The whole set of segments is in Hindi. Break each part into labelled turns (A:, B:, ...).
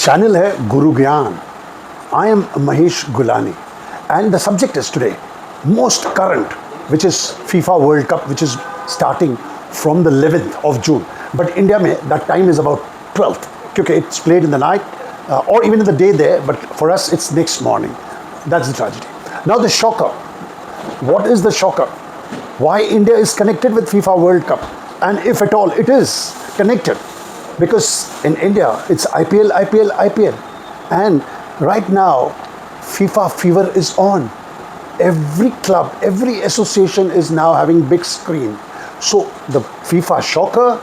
A: channel है गुरु ज्ञान. I am Mahesh Gulani and the subject is today most current, which is FIFA World Cup, which is starting from the 11th of June. But India में that time is about 12th क्योंकि it's played in the night or even in the day there, but for us it's next morning. That's the tragedy. Now the shocker. What is the shocker? Why India is connected with FIFA World Cup, and if at all it is connected, because in India it's IPL, and right now FIFA fever is on. Every club, every association is now having big screen. So the FIFA shocker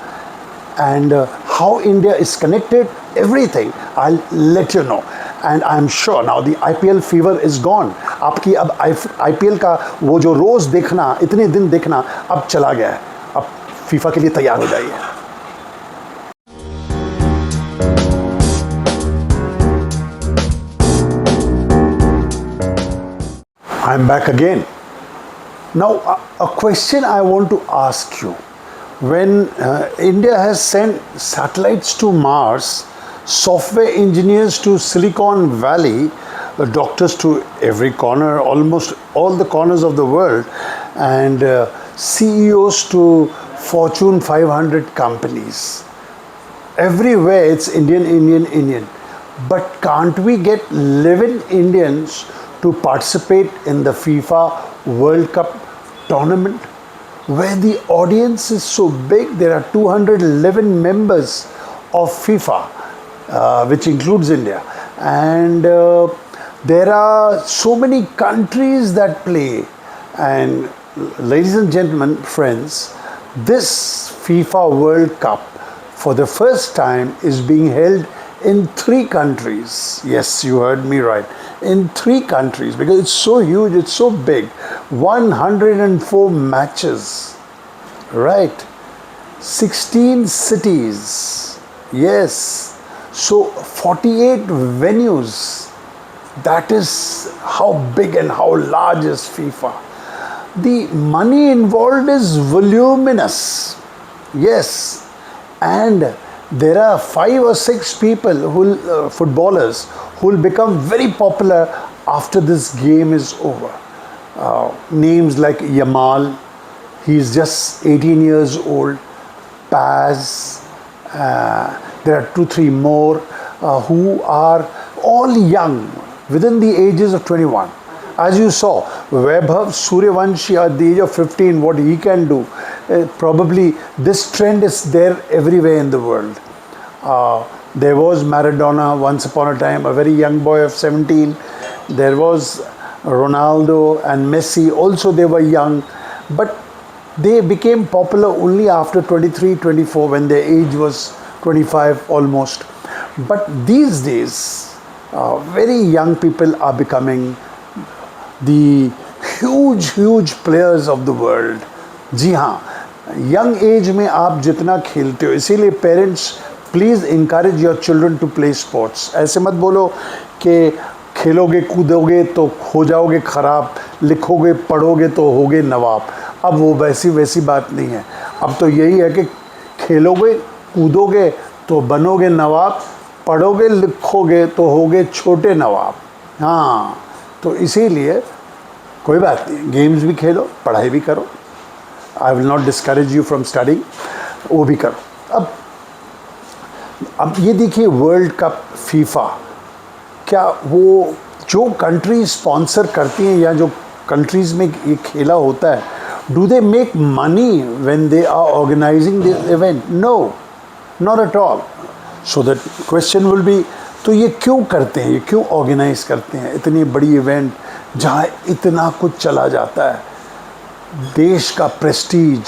A: and how India is connected, everything I'll let you know. And I'm sure now the IPL fever is gone. आपकी अब IPL का वो जो रोज़ देखना, इतने दिन देखना अब चला गया है. अब FIFA के लिए तैयार हो जाइए. I'm back again. Now, a question I want to ask you. When India has sent satellites to Mars, software engineers to Silicon Valley, doctors to every corner, almost all the corners of the world, and CEOs to Fortune 500 companies. Everywhere it's Indian. But can't we get 11 Indians to participate in the FIFA World Cup tournament, where the audience is so big? There are 211 members of FIFA, which includes India, and there are so many countries that play. And ladies and gentlemen, friends, this FIFA World Cup for the first time is being held in 3 countries. Yes, you heard me right. In 3 countries, because it's so huge, it's so big. 104 matches, right? 16 cities, yes. So 48 venues. That is how big and how large is FIFA. The money involved is voluminous, yes. And there are 5 or 6 people footballers who will become very popular after this game is over. Names like Yamal, he's just 18 years old. Paz, there are 2-3 more who are all young, within the ages of 21. As you saw, Vaibhav Suryavanshi at the age of 15, what he can do, probably this trend is there everywhere in the world. There was Maradona once upon a time, a very young boy of 17. There was Ronaldo and Messi, also they were young, but they became popular only after 23, 24, when their age was 25 almost. But these days, very young people are becoming the huge players of the world. जी हाँ, young age में आप जितना खेलते हो, इसीलिए parents please encourage your children to play sports. ऐसे मत बोलो कि खेलोगे कूदोगे तो हो जाओगे ख़राब, लिखोगे पढ़ोगे तो होगे नवाब. अब वो वैसी बात नहीं है. अब तो यही है कि खेलोगे कूदोगे तो बनोगे नवाब, पढ़ोगे लिखोगे तो होगे छोटे नवाब. हाँ, तो इसीलिए कोई बात नहीं, गेम्स भी खेलो, पढ़ाई भी करो. I will not discourage you from studying, वो भी करो. अब ये देखिए, वर्ल्ड कप फीफा, क्या वो जो कंट्री स्पॉन्सर करती हैं या जो कंट्रीज़ में ये खेला होता है, do they make money when they are organising this event? No, not at all. So that question will be, तो ये क्यों करते हैं, ये क्यों ऑर्गेनाइज करते हैं इतनी बड़ी इवेंट जहाँ इतना कुछ चला जाता है? देश का Prestige,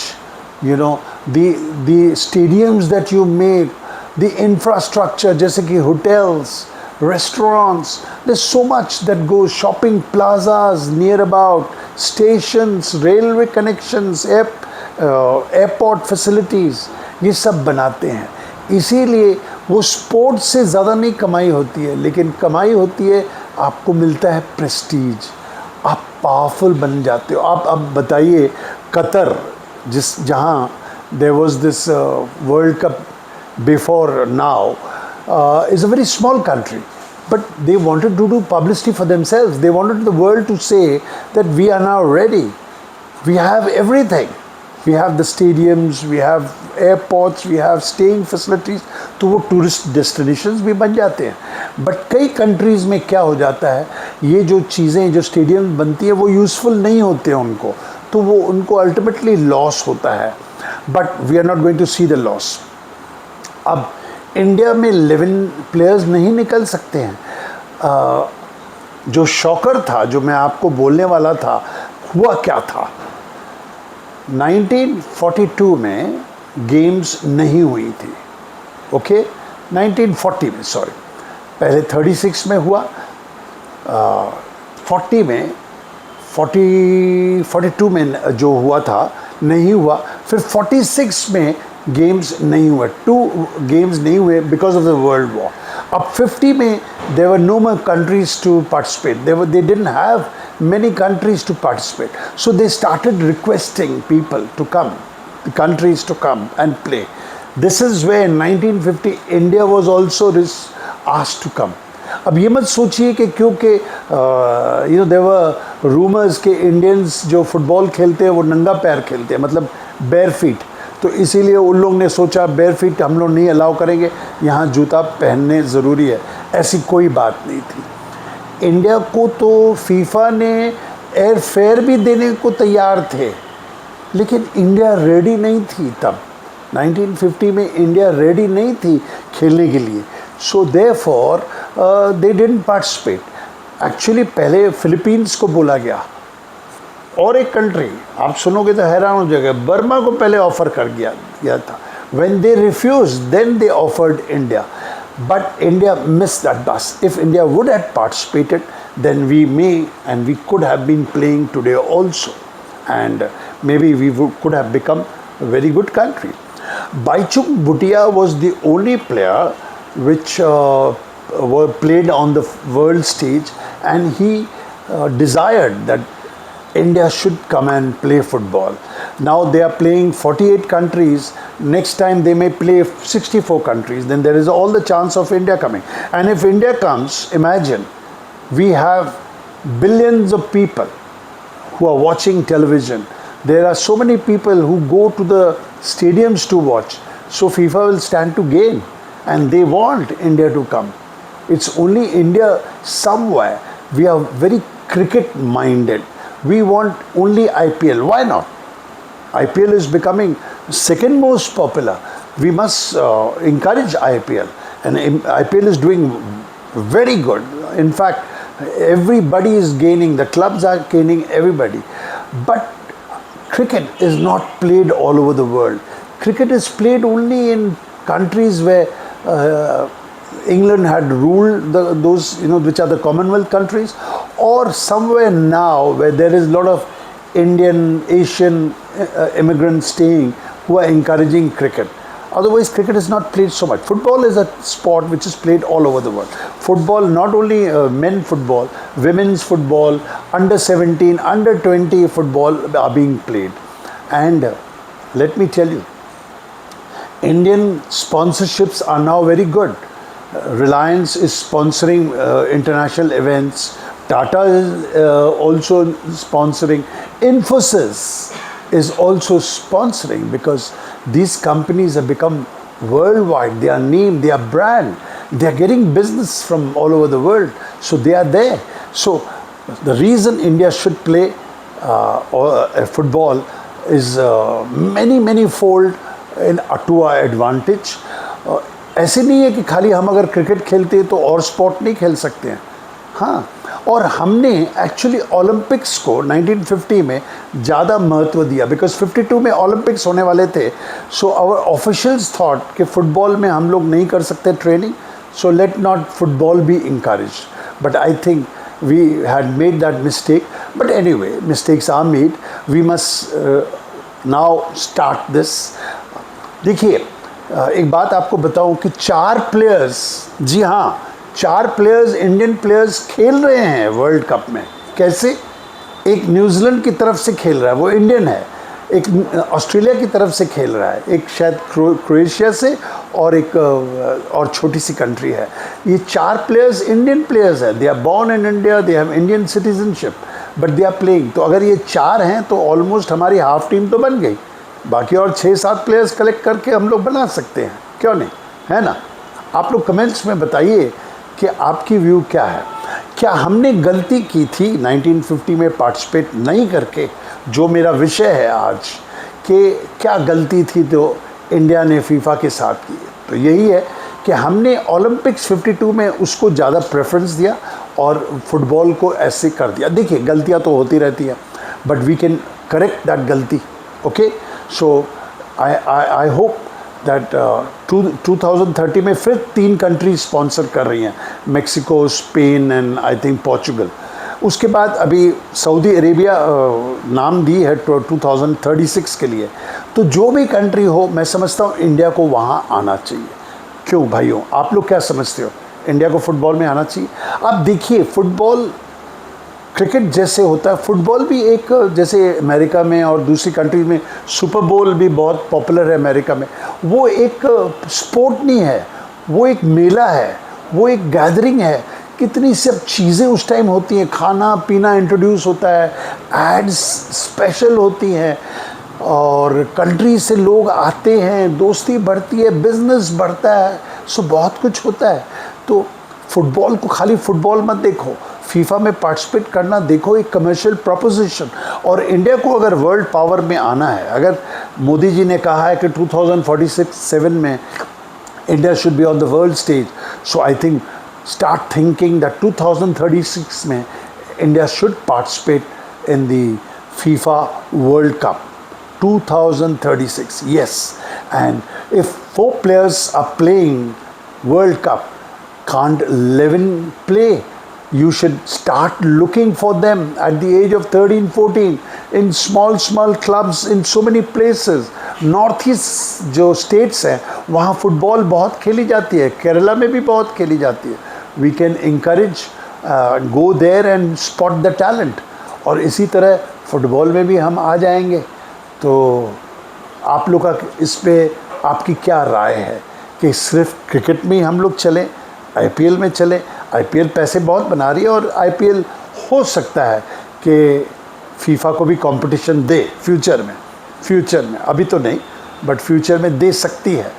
A: you know, the stadiums that you make, the infrastructure जैसे कि hotels, restaurants, there's so much that goes, shopping plazas near about, stations, railway connections, airport facilities, ये सब बनाते हैं. इसीलिए वो स्पोर्ट्स से ज़्यादा नहीं कमाई होती है, लेकिन कमाई होती है, आपको मिलता है प्रेस्टीज, आप पावरफुल बन जाते हो. आप अब बताइए, कतर जहाँ there was this world cup before now, is a very small country, but they wanted to do publicity for themselves. They wanted the world to say that we are now ready. We have everything. We have the stadiums, we have airports, we have staying facilities. तो वो टूरिस्ट डेस्टिनेशंस भी बन जाते हैं. बट कई कंट्रीज़ में क्या हो जाता है, ये जो चीज़ें जो स्टेडियम बनती है वो यूज़फुल नहीं होते हैं उनको, तो वो उनको अल्टीमेटली लॉस होता है. But we are not going to see the loss. अब इंडिया में 11 प्लेयर्स नहीं निकल सकते हैं. जो शॉकर था, जो मैं आपको बोलने वाला था, हुआ क्या था. 1942 में गेम्स नहीं हुई थी. ओके 1940 में, सॉरी, पहले 36 में हुआ, 40 में 42 में जो हुआ था नहीं हुआ, फिर 46 में गेम्स नहीं हुए. 2 गेम्स नहीं हुए because of the world war. अब 50 में there were no more countries to participate. They didn't have many countries to participate, so they started requesting people to come, the countries to come and play. This is where in 1950 India was also asked to come. अब ये मत सोचिए कि क्योंकि there were rumors कि इंडियंस जो फुटबॉल खेलते हैं वो नंगा पैर खेलते हैं, मतलब बेयर फीट, तो इसीलिए उन लोग ने सोचा बेयर फीट हम लोग नहीं अलाउ करेंगे, यहाँ जूता पहनने ज़रूरी है. ऐसी कोई बात नहीं थी. इंडिया को तो फीफा ने एयर फेयर भी देने को तैयार थे, लेकिन इंडिया रेडी नहीं थी तब. 1950 में इंडिया रेडी नहीं थी खेलने के लिए. So therefore they didn't participate. Actually पहले फिलीपींस को बोला गया, और एक कंट्री आप सुनोगे तो हैरान हो जाएगा, बर्मा को पहले ऑफ़र कर गया था. When they refuse then they offered India. But India missed that bus. If India would have participated, then we may and we could have been playing today also, and maybe we could have become a very good country. Baichung Bhutia was the only player which were played on the world stage, and he desired that India should come and play football. Now they are playing 48 countries. Next time they may play 64 countries. Then there is all the chance of India coming. And if India comes, imagine, we have billions of people who are watching television. There are so many people who go to the stadiums to watch. So FIFA will stand to gain. And they want India to come. It's only India somewhere. We are very cricket minded. We want only IPL. Why not? IPL is becoming second most popular. We must encourage IPL, and IPL is doing very good. In fact, everybody is gaining. The clubs are gaining, everybody. But cricket is not played all over the world. Cricket is played only in countries where England had ruled those, which are the Commonwealth countries, or somewhere now where there is a lot of Indian, Asian immigrants staying who are encouraging cricket. Otherwise, cricket is not played so much. Football is a sport which is played all over the world. Football, not only men football, women's football, under 17, under 20 football are being played. And let me tell you, Indian sponsorships are now very good. Reliance is sponsoring international events. Tata is also sponsoring. Infosys is also sponsoring, because these companies have become worldwide. They are named, they are brand. They are getting business from all over the world. So they are there. So the reason India should play football is many fold to our advantage. ऐसे नहीं है कि खाली हम अगर क्रिकेट खेलते हैं तो और स्पोर्ट नहीं खेल सकते हैं. हाँ, और हमने एक्चुअली ओलंपिक्स को 1950 में ज़्यादा महत्व दिया, बिकॉज 52 में ओलंपिक्स होने वाले थे. सो आवर ऑफिशियल्स थॉट कि फुटबॉल में हम लोग नहीं कर सकते training, so let not football be encourage. But I think we had made that mistake. But anyway, mistakes are made. We must now start this. देखिए, एक बात आपको बताऊं कि 4 प्लेयर्स, जी हाँ, 4 प्लेयर्स, इंडियन प्लेयर्स खेल रहे हैं वर्ल्ड कप में. कैसे? एक न्यूजीलैंड की तरफ से खेल रहा है, वो इंडियन है. एक ऑस्ट्रेलिया की तरफ से खेल रहा है, एक शायद क्रोएशिया से, और एक और छोटी सी कंट्री है। ये 4 प्लेयर्स इंडियन प्लेयर्स हैं, they are born in India, they have Indian citizenship, but they are playing. तो अगर ये 4 हैं तो ऑलमोस्ट हमारी हाफ टीम तो बन गई। बाकी और 6-7 प्लेयर्स कलेक्ट करके हम लोग बना सकते हैं, क्यों नहीं, है ना। आप लोग कमेंट्स में बताइए कि आपकी व्यू क्या है। क्या हमने गलती की थी 1950 में पार्टिसिपेट नहीं करके, जो मेरा विषय है आज, कि क्या गलती थी तो इंडिया ने फीफा के साथ की। तो यही है कि हमने ओलंपिक्स 52 में उसको ज़्यादा प्रेफरेंस दिया और फुटबॉल को ऐसे कर दिया। देखिए गलतियां तो होती रहती हैं, but we can correct that गलती। Okay, so I hope that 2030 में फिर 3 कंट्री स्पॉन्सर कर रही हैं, Mexico, Spain and I think Portugal. उसके बाद अभी सऊदी अरेबिया नाम दी है 2036 के लिए। तो जो भी कंट्री हो, मैं समझता हूँ इंडिया को वहाँ आना चाहिए। क्यों भाइयों, आप लोग क्या समझते हो, इंडिया को फुटबॉल में आना चाहिए? आप देखिए, फुटबॉल क्रिकेट जैसे होता है, फुटबॉल भी एक, जैसे अमेरिका में और दूसरी कंट्रीज में सुपर बोल भी बहुत पॉपुलर है अमेरिका में। वो एक स्पोर्ट नहीं है, वो एक मेला है, वो एक गैदरिंग है। कितनी सब चीज़ें उस टाइम होती हैं, खाना पीना इंट्रोड्यूस होता है, एड्स स्पेशल होती हैं, और कंट्री से लोग आते हैं, दोस्ती बढ़ती है, बिजनेस बढ़ता है, सो बहुत कुछ होता है। तो फुटबॉल को खाली फुटबॉल मत देखो, फीफा में पार्टिसिपेट करना देखो एक कमर्शियल प्रोपोजिशन। और इंडिया को अगर वर्ल्ड पावर में आना है, अगर मोदी जी ने कहा है कि 2047 में India should be on the world stage, so I think start thinking that 2036 में India should participate in the FIFA World Cup 2036, yes. And if 4 players are playing World Cup, can't 11 play? You should start looking for them at the age of 13-14 in small clubs in so many places. North east जो स्टेट्स हैं वहाँ फुटबॉल बहुत खेली जाती है, केरला में भी बहुत खेली जाती है। We can encourage, go there and spot the talent. और इसी तरह फुटबॉल में भी हम आ जाएंगे। तो आप लोग का इस पे आपकी क्या राय है कि सिर्फ क्रिकेट में ही हम लोग चलें, आईपीएल में चलें? आईपीएल पैसे बहुत बना रही है और आईपीएल हो सकता है कि फीफा को भी कंपटीशन दे फ्यूचर में, अभी तो नहीं बट फ्यूचर में दे सकती है।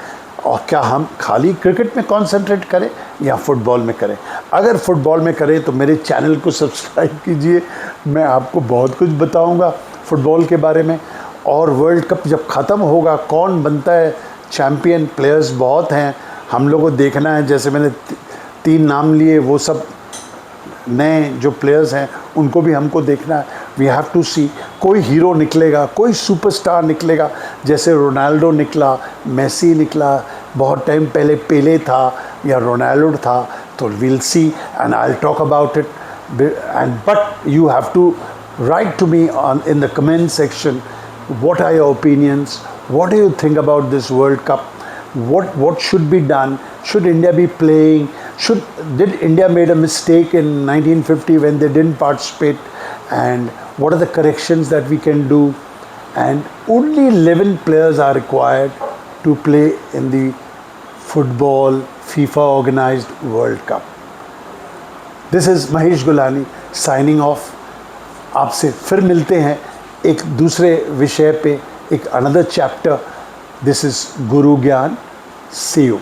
A: और क्या हम खाली क्रिकेट में कॉन्सेंट्रेट करें या फुटबॉल में करें? अगर फुटबॉल में करें तो मेरे चैनल को सब्सक्राइब कीजिए, मैं आपको बहुत कुछ बताऊंगा फुटबॉल के बारे में। और वर्ल्ड कप जब ख़त्म होगा, कौन बनता है चैम्पियन, प्लेयर्स बहुत हैं, हम लोगों को देखना है। जैसे मैंने 3 नाम लिए, वो सब नए जो प्लेयर्स हैं उनको भी हमको देखना है। वी हैव टू सी, कोई हीरो निकलेगा, कोई सुपरस्टार निकलेगा, जैसे रोनाल्डो निकला, मेसी निकला, बहुत टाइम पहले पेले था या रोनाल्डो था। तो will see and I will talk about it. And but you have to write to me in the comment section, what are your opinions, what do you think about this World Cup, what should be done, should India be playing, did India made a mistake in 1950 when they didn't participate, and what are the corrections that we can do. And only 11 players are required to play in the football FIFA organized World Cup. This is Mahesh Gulani signing off. आपसे फिर मिलते हैं एक दूसरे विषय पे, एक अनदर चैप्टर। दिस इज़ गुरु ज्ञान। सी यू।